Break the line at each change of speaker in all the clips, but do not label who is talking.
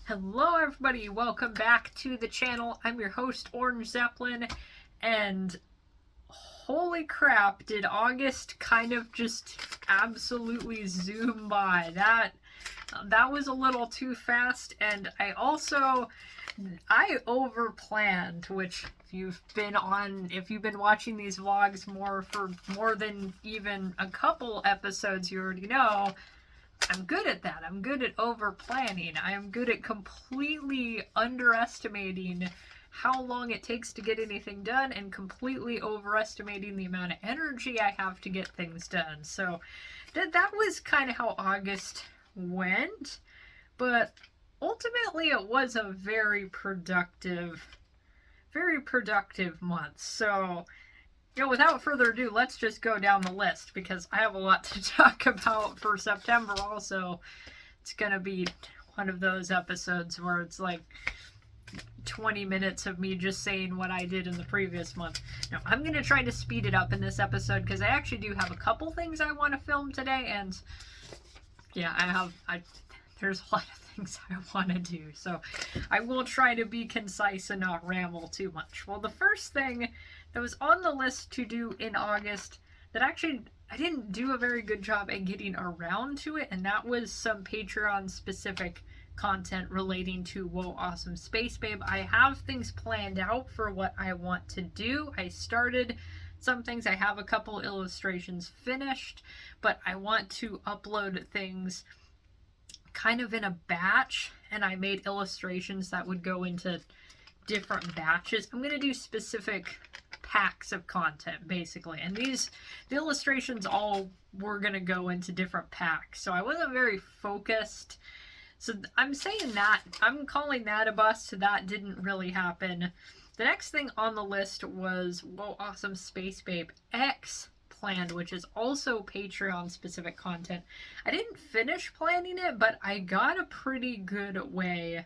Hello everybody, welcome back to the channel. I'm your host, Orange Zeppelin, and holy crap, did August kind of just absolutely zoom by. That was a little too fast, and I overplanned, which if you've been watching these vlogs for more than even a couple episodes, you already know I'm good at that. I'm good at over planning. I am good at completely underestimating how long it takes to get anything done and completely overestimating the amount of energy I have to get things done. So that was kind of how August went, but ultimately it was a very productive month. So without further ado, let's just go down the list because I have a lot to talk about for September also. It's going to be one of those episodes where it's like 20 minutes of me just saying what I did in the previous month. Now, I'm going to try to speed it up in this episode because I actually do have a couple things I want to film today, and yeah, there's a lot of things I want to do, so I will try to be concise and not ramble too much. Well, the first thing that was on the list to do in August that actually I didn't do a very good job at getting around to it, and that was some Patreon specific content relating to Whoa Awesome Space Babe. I have things planned out for what I want to do. I started some things. I have a couple illustrations finished, but I want to upload things kind of in a batch, and I made illustrations that would go into different batches. I'm going to do specific packs of content basically, and the illustrations all were going to go into different packs, so I wasn't very focused. So I'm saying that, I'm calling that a bust. That didn't really happen. The next thing on the list was Whoa Awesome Space Babe X planned, which is also Patreon specific content. I didn't finish planning it, but I got a pretty good way.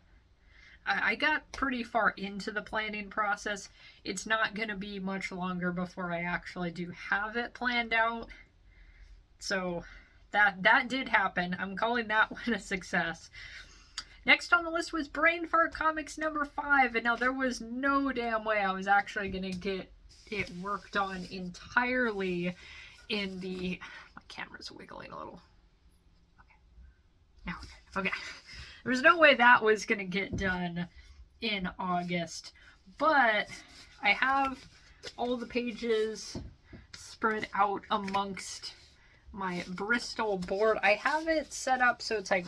I got pretty far into the planning process. It's not going to be much longer before I actually do have it planned out. So that did happen. I'm calling that one a success. Next on the list was Brain Fart Comics number 5, and now there was no damn way I was actually going to get it worked on entirely in the... My camera's wiggling a little. Okay. Now, okay. There was no way that was going to get done in August, but I have all the pages spread out amongst my Bristol board. I have it set up so it's like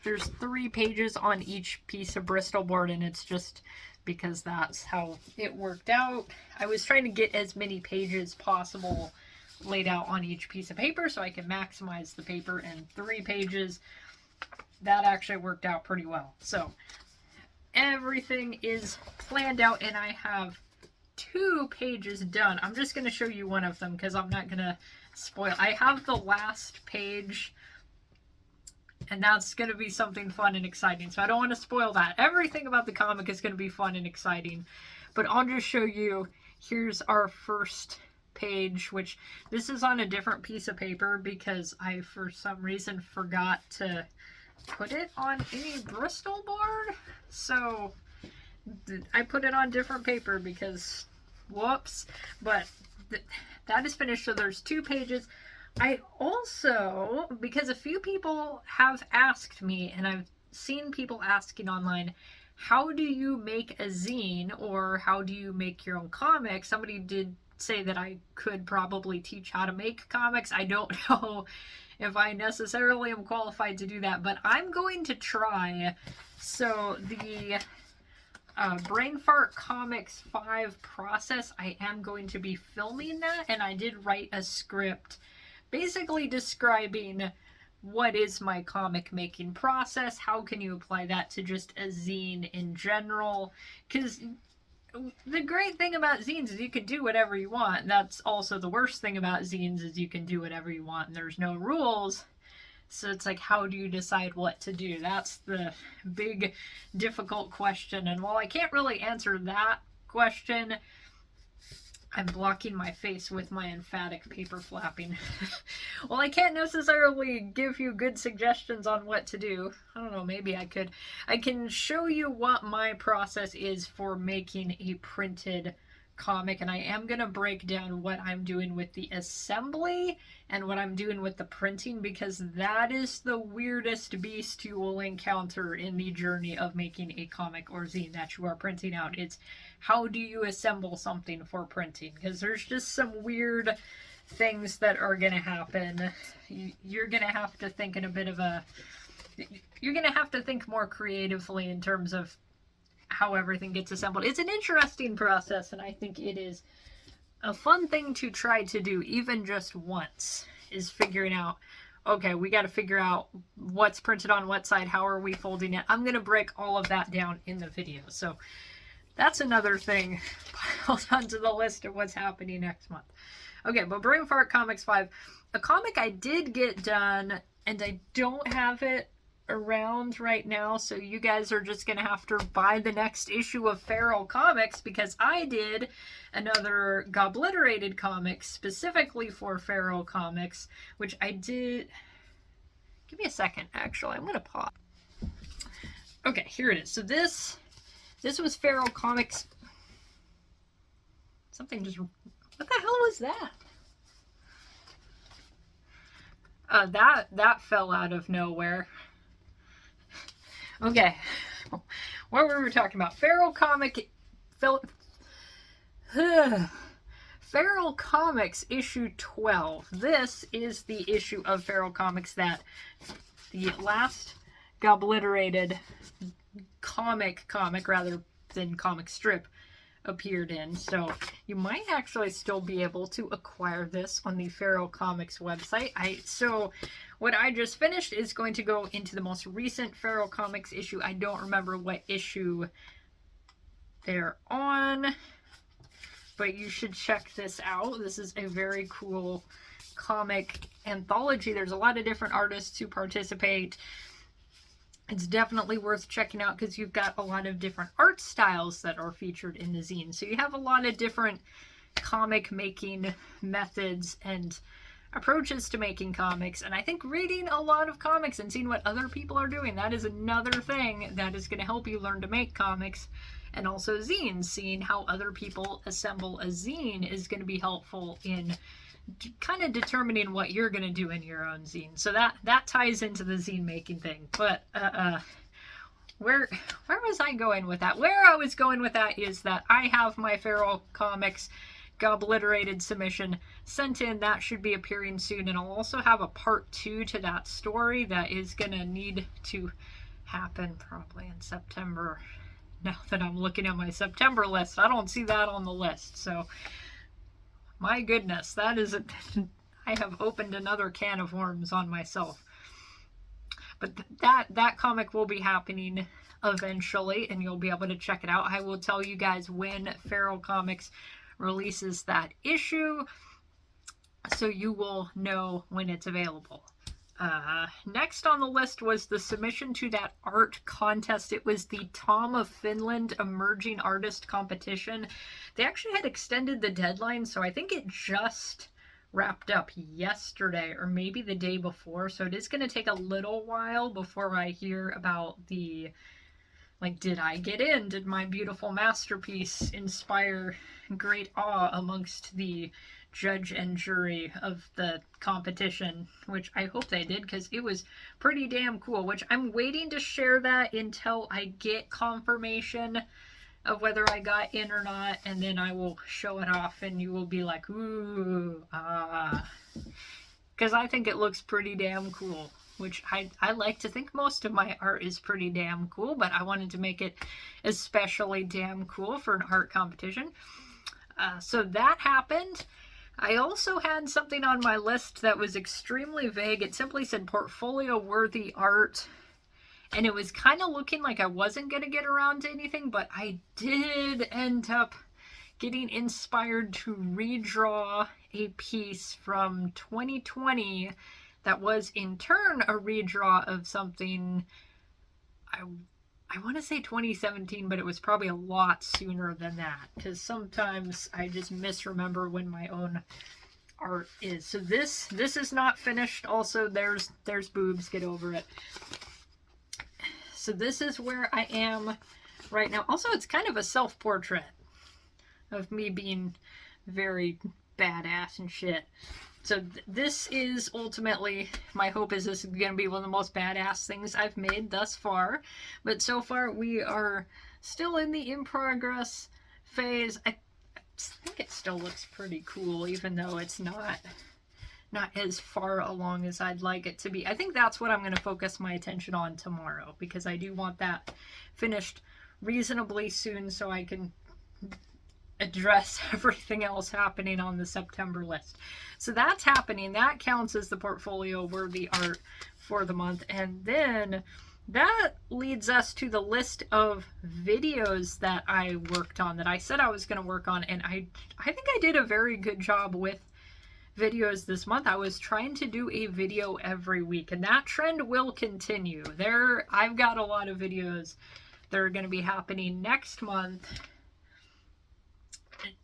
there's 3 pages on each piece of Bristol board, and it's just because that's how it worked out. I was trying to get as many pages possible laid out on each piece of paper so I can maximize the paper in 3 pages. That actually worked out pretty well. So everything is planned out, and I have 2 pages done. I'm just going to show you one of them because I'm not going to spoil. I have the last page, and that's going to be something fun and exciting, so I don't want to spoil that. Everything about the comic is going to be fun and exciting, but I'll just show you. Here's our first page, which this is on a different piece of paper because I, for some reason, forgot to put it on any Bristol board, so I put it on different paper because whoops. But that is finished, so there's 2 pages. I also, because a few people have asked me, and I've seen people asking online, how do you make a zine, or how do you make your own comic? Somebody did say that I could probably teach how to make comics. I don't know if I necessarily am qualified to do that, but I'm going to try. So the Brain Fart Comics 5 process, I am going to be filming that, and I did write a script basically describing what is my comic making process, how can you apply that to just a zine in general, because the great thing about zines is you can do whatever you want. That's also the worst thing about zines is you can do whatever you want and there's no rules. So it's like, how do you decide what to do? That's the big, difficult question. And while I can't really answer that question, I'm blocking my face with my emphatic paper flapping. Well, I can't necessarily give you good suggestions on what to do. I don't know, maybe I could. I can show you what my process is for making a printed comic, and I am going to break down what I'm doing with the assembly and what I'm doing with the printing, because that is the weirdest beast you will encounter in the journey of making a comic or zine that you are printing out. It's how do you assemble something for printing, because there's just some weird things that are going to happen. You're going to have to think in a bit of a... You're going to have to think more creatively in terms of how everything gets assembled. It's an interesting process, and I think it is a fun thing to try to do, even just once, is figuring out, okay, we got to figure out what's printed on what side, how are we folding it. I'm going to break all of that down in the video. So that's another thing piled onto the list of what's happening next month. Okay, but Brain Fart Comics 5, a comic I did get done, and I don't have it around right now, so you guys are just gonna have to buy the next issue of Feral Comics, because I did another Gobliterated comic specifically for Feral Comics, which I did... Give me a second, actually. I'm gonna pause. Okay, here it is. So this was Feral Comics... Something just... What the hell was that? That fell out of nowhere. Okay, what were we talking about? Feral Comics issue 12. This is the issue of Feral Comics that the last Gobliterated comic rather than comic strip appeared in. So you might actually still be able to acquire this on the Feral Comics website. So what I just finished is going to go into the most recent Feral Comics issue. I don't remember what issue they're on, but you should check this out. This is a very cool comic anthology. There's a lot of different artists who participate. It's definitely worth checking out because you've got a lot of different art styles that are featured in the zine. So you have a lot of different comic making methods and approaches to making comics. And I think reading a lot of comics and seeing what other people are doing, that is another thing that is going to help you learn to make comics. And also zines, seeing how other people assemble a zine is going to be helpful in kind of determining what you're going to do in your own zine. So that ties into the zine making thing. But where was I going with that? Where I was going with that is that I have my Feral Comics Gobliterated submission sent in. That should be appearing soon, and I'll also have a part 2 to that story that is going to need to happen probably in September. Now that I'm looking at my September list, I don't see that on the list. So my goodness, that is I have opened another can of worms on myself. But that comic will be happening eventually, and you'll be able to check it out. I will tell you guys when Feral Comics releases that issue, so you will know when it's available. Next on the list was the submission to that art contest. It was the Tom of Finland Emerging Artist Competition. They actually had extended the deadline, so I think it just wrapped up yesterday or maybe the day before. So it is going to take a little while before I hear about the, like, did I get in? Did my beautiful masterpiece inspire great awe amongst the judge and jury of the competition, which I hope they did because it was pretty damn cool, which I'm waiting to share that until I get confirmation of whether I got in or not, and then I will show it off and you will be like, ooh, because I think it looks pretty damn cool, which I like to think most of my art is pretty damn cool, but I wanted to make it especially damn cool for an art competition. So that happened. I also had something on my list that was extremely vague. It simply said portfolio-worthy art, and it was kind of looking like I wasn't going to get around to anything, but I did end up getting inspired to redraw a piece from 2020 that was in turn a redraw of something I want to say 2017, but it was probably a lot sooner than that, because sometimes I just misremember when my own art is. So this is not finished. Also, there's boobs, get over it. So this is where I am right now. Also, it's kind of a self-portrait of me being very badass and shit. So this is ultimately, my hope is this is going to be one of the most badass things I've made thus far. But so far we are still in the in progress phase. I think it still looks pretty cool, even though it's not as far along as I'd like it to be. I think that's what I'm going to focus my attention on tomorrow, because I do want that finished reasonably soon so I can address everything else happening on the September list. So that's happening. That counts as the portfolio worthy art for the month. And then that leads us to the list of videos that I worked on, that I said I was going to work on. And I think I did a very good job with videos this month. I was trying to do a video every week, and that trend will continue. I've got a lot of videos that are going to be happening next month,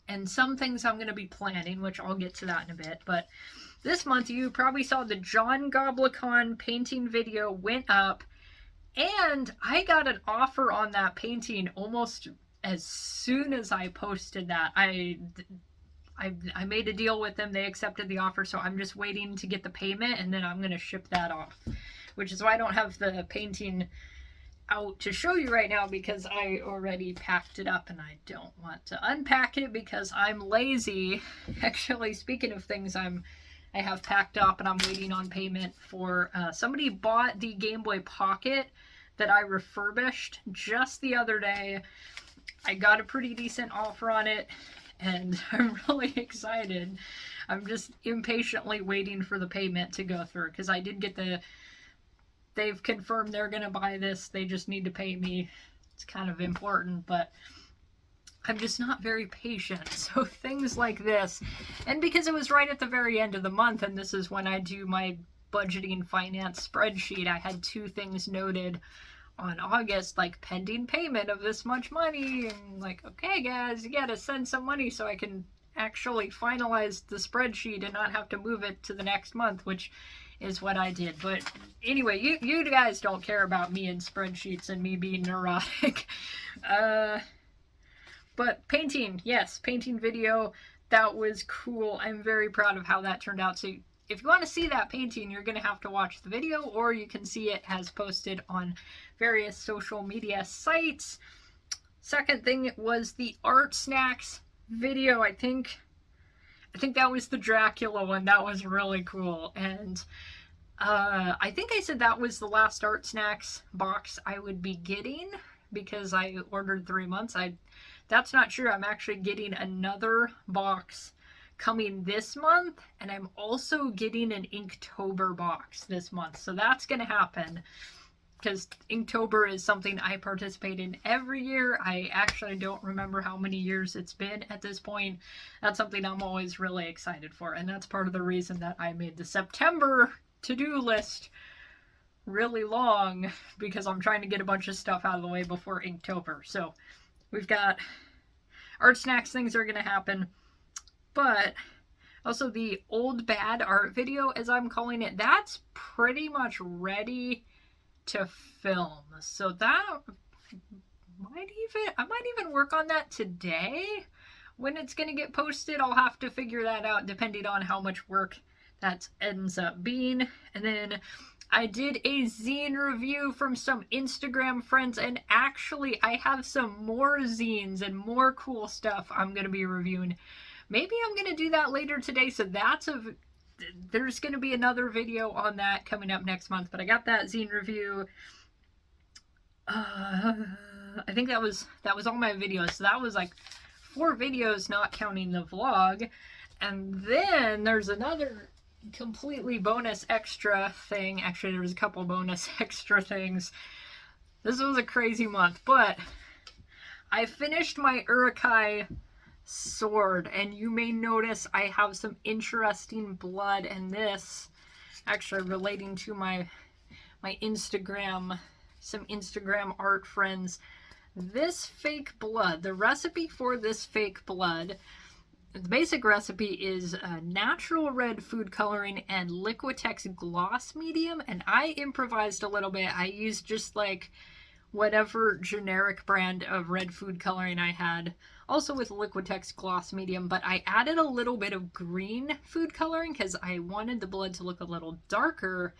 and some things I'm going to be planning, which I'll get to that in a bit. But this month, you probably saw the John Goblikon painting video went up, and I got an offer on that painting almost as soon as I posted that. I made a deal with them. They accepted the offer, so I'm just waiting to get the payment, and then I'm going to ship that off, which is why I don't have the painting out to show you right now, because I already packed it up and I don't want to unpack it because I'm lazy. Actually, speaking of things I have packed up and I'm waiting on payment for, somebody bought the Game Boy Pocket that I refurbished just the other day. I got a pretty decent offer on it, and I'm really excited. I'm just impatiently waiting for the payment to go through, because I did get they've confirmed they're going to buy this. They just need to pay me. It's kind of important, but I'm just not very patient. So things like this, and because it was right at the very end of the month, and this is when I do my budgeting finance spreadsheet, I had two things noted on August, like pending payment of this much money, and like, okay guys, you gotta send some money so I can actually finalize the spreadsheet and not have to move it to the next month, which is what I did. But anyway, you guys don't care about me and spreadsheets and me being neurotic. But painting, yes, painting video, that was cool. I'm very proud of how that turned out. So if you want to see that painting, you're going to have to watch the video, or you can see it as posted on various social media sites. Second thing was the Art Snacks video. I think that was the Dracula one. That was really cool. And I think I said that was the last Art Snacks box I would be getting, because I ordered 3 months. That's not true. I'm actually getting another box coming this month, and I'm also getting an Inktober box this month. So that's going to happen, because Inktober is something I participate in every year. I actually don't remember how many years it's been at this point. That's something I'm always really excited for, and that's part of the reason that I made the September to-do list really long, because I'm trying to get a bunch of stuff out of the way before Inktober. So we've got Art Snacks things are going to happen, but also the Old Bad Art video, as I'm calling it, that's pretty much ready to film. So that I might even work on that today. When it's going to get posted, I'll have to figure that out depending on how much work that ends up being. And then I did a zine review from some Instagram friends, and actually I have some more zines and more cool stuff I'm going to be reviewing. Maybe I'm going to do that later today, so there's going to be another video on that coming up next month. But I got that zine review. I think that was all my videos. So that was like 4 videos, not counting the vlog. And then there's another completely bonus extra thing. Actually, there was a couple bonus extra things. This was a crazy month, but I finished my Urukai sword, and you may notice I have some interesting blood in this, actually relating to my Instagram some Instagram art friends. This fake blood, the recipe for this fake blood, the basic recipe is natural red food coloring and Liquitex gloss medium, and I improvised a little bit. I used just like whatever generic brand of red food coloring I had, also with Liquitex gloss medium, but I added a little bit of green food coloring because I wanted the blood to look a little darker.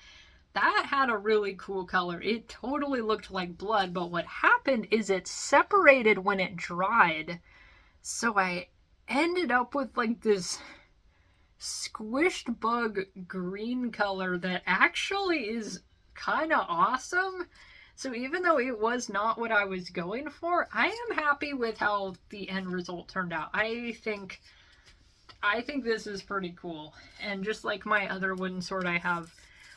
That had a really cool color. It totally looked like blood, but what happened is it separated when it dried. So I ended up with like this squished bug green color that actually is kind of awesome. So even though it was not what I was going for, I am happy with how the end result turned out. I think this is pretty cool. And just like my other wooden sword, I have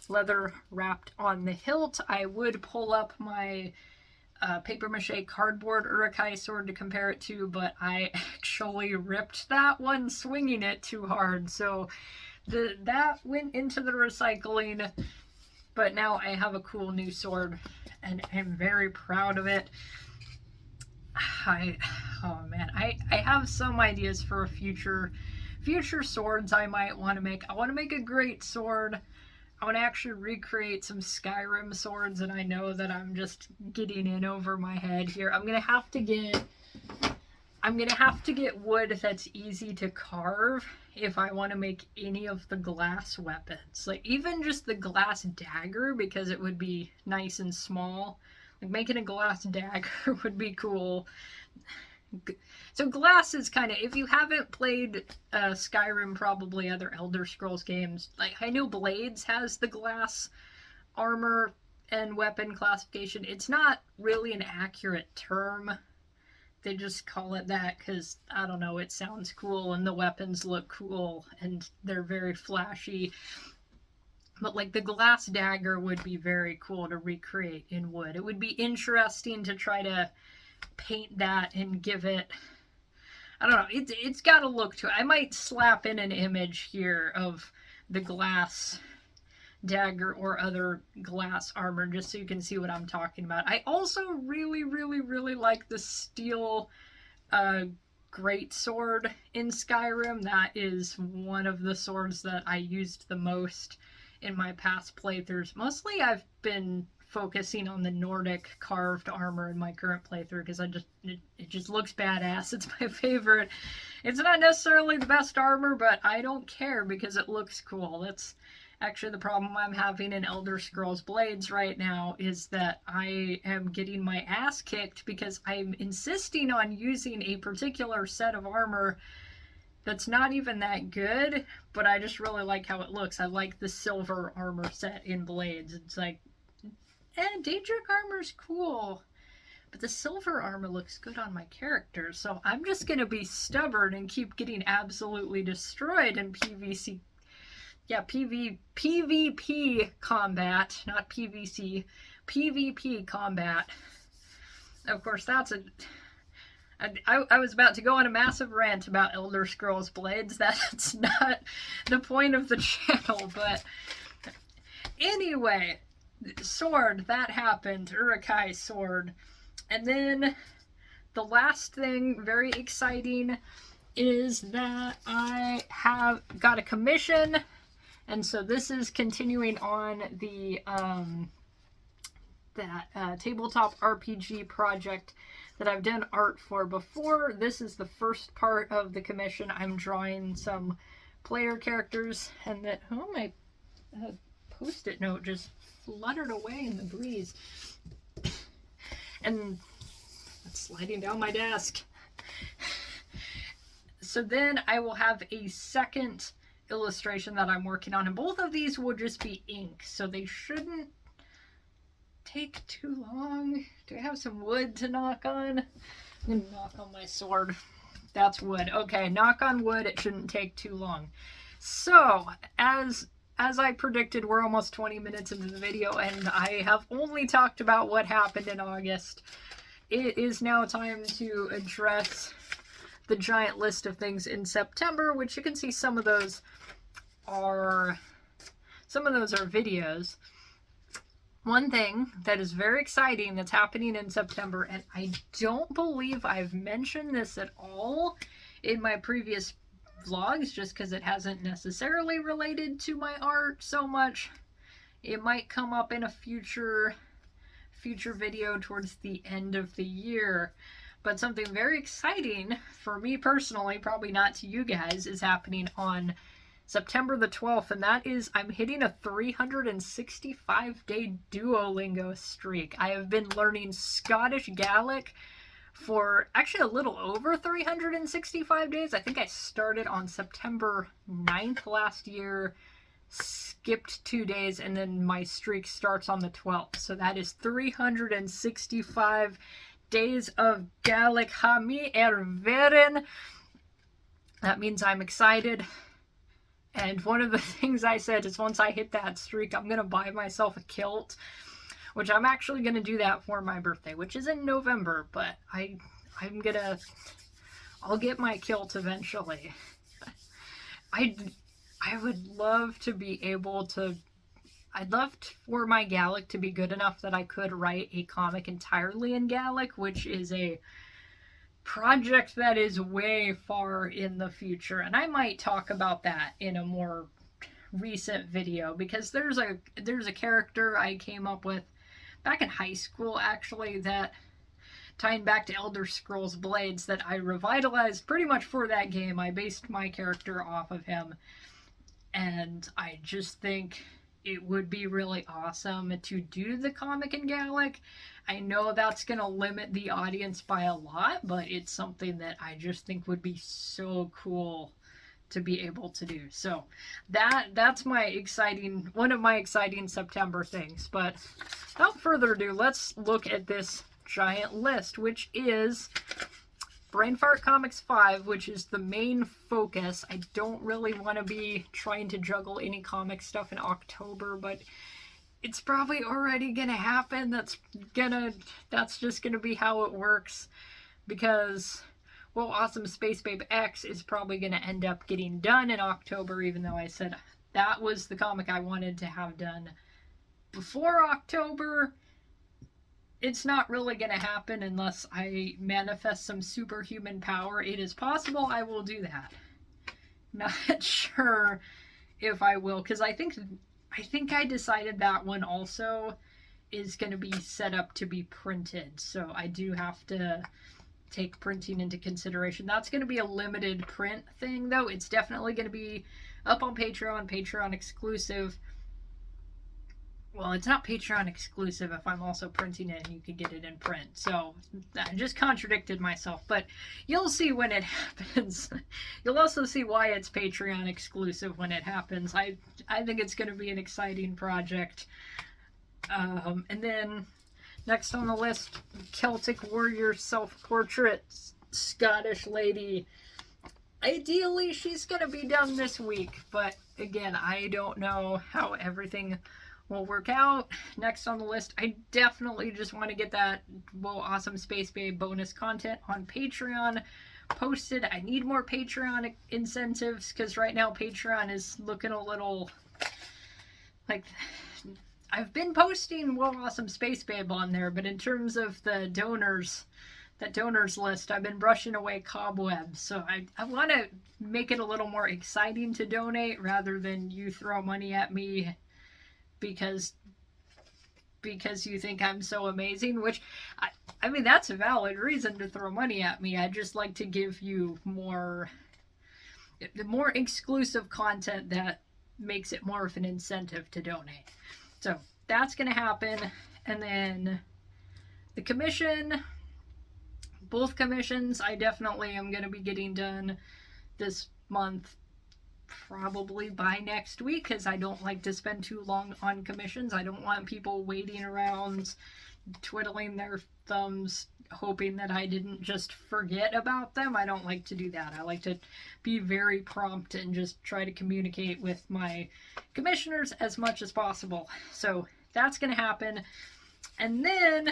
leather wrapped on the hilt. I would pull up my paper mache cardboard urukai sword to compare it to, but I actually ripped that one swinging it too hard. So that went into the recycling, but now I have a cool new sword and I'm very proud of it. Oh man, I have some ideas for future swords I might want to make. I want to make a great sword. I want to actually recreate some Skyrim swords, and I know that I'm just getting in over my head here. I'm gonna have to get wood that's easy to carve if I want to make any of the glass weapons. Like even just the glass dagger, because it would be nice and small. Like making a glass dagger would be cool. So glass is kind of, if you haven't played Skyrim, probably other Elder Scrolls games, like I know Blades has the glass armor and weapon classification. It's not really an accurate term. They just call it that because, I don't know, it sounds cool and the weapons look cool and they're very flashy. But like the glass dagger would be very cool to recreate in wood. It would be interesting to try to paint that and give it, I don't know, it's got a look to it. I might slap in an image here of the glass dagger or other glass armor just so you can see what I'm talking about. I also really like the steel great sword in Skyrim. That is one of the swords that I used the most in my past playthroughs. Mostly I've been focusing on the Nordic carved armor in my current playthrough because it just looks badass. It's my favorite. It's not necessarily the best armor, but I don't care because it looks cool. That's actually the problem I'm having in Elder Scrolls Blades right now, is that I am getting my ass kicked because I'm insisting on using a particular set of armor that's not even that good, but I just really like how it looks. I like the silver armor set in Blades. It's like, Daedric armor's cool, but the silver armor looks good on my character, so I'm just gonna be stubborn and keep getting absolutely destroyed in PvC. Yeah, PvP combat, not PvC. PvP combat. Of course, that's a... I was about to go on a massive rant about Elder Scrolls Blades. That's not the point of the channel, but... Anyway... Sword, that happened. Urukai sword. And then the last thing, very exciting, is that I have got a commission. And so this is continuing on the tabletop RPG project that I've done art for before. This is the first part of the commission. I'm drawing some player characters, and that, oh, my post-it note just fluttered away in the breeze. And it's sliding down my desk. So then I will have a second illustration that I'm working on, and both of these will just be ink, so they shouldn't take too long. Do I have some wood to knock on? I'm gonna knock on my sword. That's wood. Okay, knock on wood. It shouldn't take too long. So, as I predicted, we're almost 20 minutes into the video, and I have only talked about what happened in August. It is now time to address the giant list of things in September, which you can see some of those are videos. One thing that is very exciting that's happening in September, and I don't believe I've mentioned this at all in my previous vlogs, just because it hasn't necessarily related to my art so much. It might come up in a future video towards the end of the year. But something very exciting for me personally, probably not to you guys, is happening on September the 12th, and that is I'm hitting a 365-day Duolingo streak. I have been learning Scottish Gaelic for actually a little over 365 days. I think I started on September 9th last year, skipped 2 days, and then my streak starts on the 12th. So that is 365 days of Gaelic. Hami Veren. That means I'm excited. And one of the things I said is once I hit that streak, I'm going to buy myself a kilt, which I'm actually going to do that for my birthday, which is in November, but I'll get my kilt eventually. I would love to be able to, I'd love for my Gaelic to be good enough that I could write a comic entirely in Gaelic, which is a project that is way far in the future, and I might talk about that in a more recent video, because there's a character I came up with back in high school, actually, that tying back to Elder Scrolls Blades, that I revitalized pretty much for that game. I based my character off of him, and I just think it would be really awesome to do the comic in Gaelic. I know that's going to limit the audience by a lot, but it's something that I just think would be so cool to be able to do. So that's my one of my exciting September things. But without further ado, let's look at this giant list, which is Brain Fart Comics 5, which is the main focus. I don't really want to be trying to juggle any comic stuff in October, but it's probably already gonna happen. That's just gonna be how it works, because Well, Awesome Space Babe X is probably gonna end up getting done in October, even though I said that was the comic I wanted to have done before October. It's not really going to happen unless I manifest some superhuman power. It is possible I will do that. Not sure if I will, because I think I decided that one also is going to be set up to be printed. So I do have to take printing into consideration. That's going to be a limited print thing, though. It's definitely going to be up on Patreon exclusive. Well, it's not Patreon exclusive if I'm also printing it and you can get it in print. So I just contradicted myself, but you'll see when it happens. You'll also see why it's Patreon exclusive when it happens. I think it's going to be an exciting project. And then next on the list, Celtic Warrior Self-Portrait Scottish Lady. Ideally, she's going to be done this week, but again, I don't know how everything will work out. Next on the list, I definitely just want to get that Whoa Awesome Space Babe bonus content on Patreon posted. I need more Patreon incentives, because right now Patreon is looking a little like, I've been posting Whoa Awesome Space Babe on there, but in terms of the donors, that donors list, I've been brushing away cobwebs. So I want to make it a little more exciting to donate, rather than you throw money at me because you think I'm so amazing, which I mean, that's a valid reason to throw money at me. I just like to give you more exclusive content that makes it more of an incentive to donate. So that's going to happen. And then the commission, both commissions, I definitely am going to be getting done this month, probably by next week, because I don't like to spend too long on commissions. I don't want people waiting around, twiddling their thumbs, hoping that I didn't just forget about them. I don't like to do that. I like to be very prompt and just try to communicate with my commissioners as much as possible. So that's going to happen. And then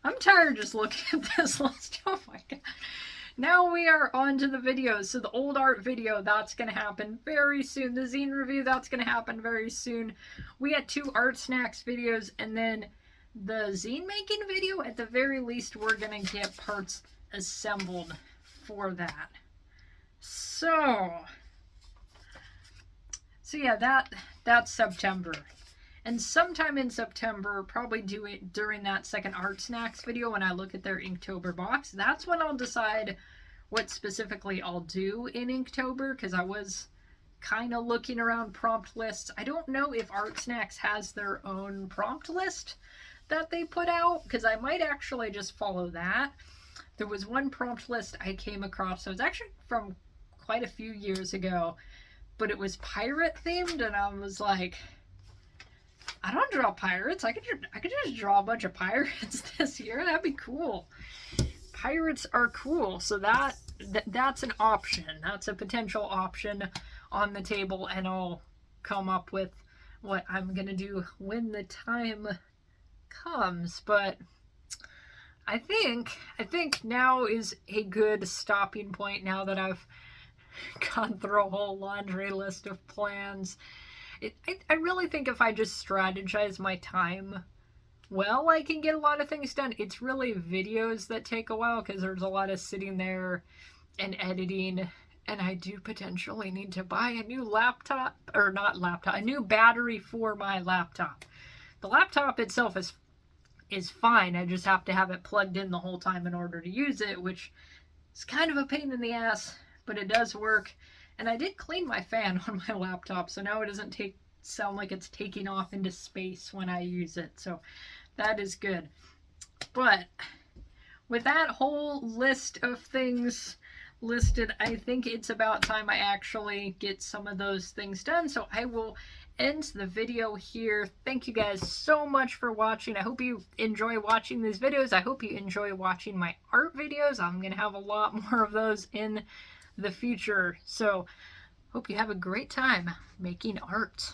I'm tired just looking at this list. Oh my god. Now we are on to the videos. So the old art video, that's going to happen very soon. The zine review, that's going to happen very soon. We got 2 art snacks videos, and then the zine making video, at the very least, we're going to get parts assembled for that. So yeah, that's September. And sometime in September, probably do it during that second art snacks video when I look at their Inktober box. That's when I'll decide what specifically I'll do in Inktober, because I was kind of looking around prompt lists. I don't know if Art Snacks has their own prompt list that they put out, because I might actually just follow that. There was one prompt list I came across. So it was actually from quite a few years ago, but it was pirate themed, and I was like, I don't draw pirates. I could just draw a bunch of pirates this year. That'd be cool. Pirates are cool. So that's an option. That's a potential option on the table, and I'll come up with what I'm gonna do when the time comes. But I think now is a good stopping point, now that I've gone through a whole laundry list of plans. I really think if I just strategize my time well, I can get a lot of things done. It's really videos that take a while, because there's a lot of sitting there and editing, and I do potentially need to buy a new laptop, or not laptop, a new battery for my laptop. The laptop itself is fine. I just have to have it plugged in the whole time in order to use it, which is kind of a pain in the ass, but it does work. And I did clean my fan on my laptop, so now it doesn't sound like it's taking off into space when I use it. So that is good. But with that whole list of things listed, I think it's about time I actually get some of those things done. So I will end the video here. Thank you guys so much for watching. I hope you enjoy watching these videos. I hope you enjoy watching my art videos. I'm going to have a lot more of those in the future. So hope you have a great time making art.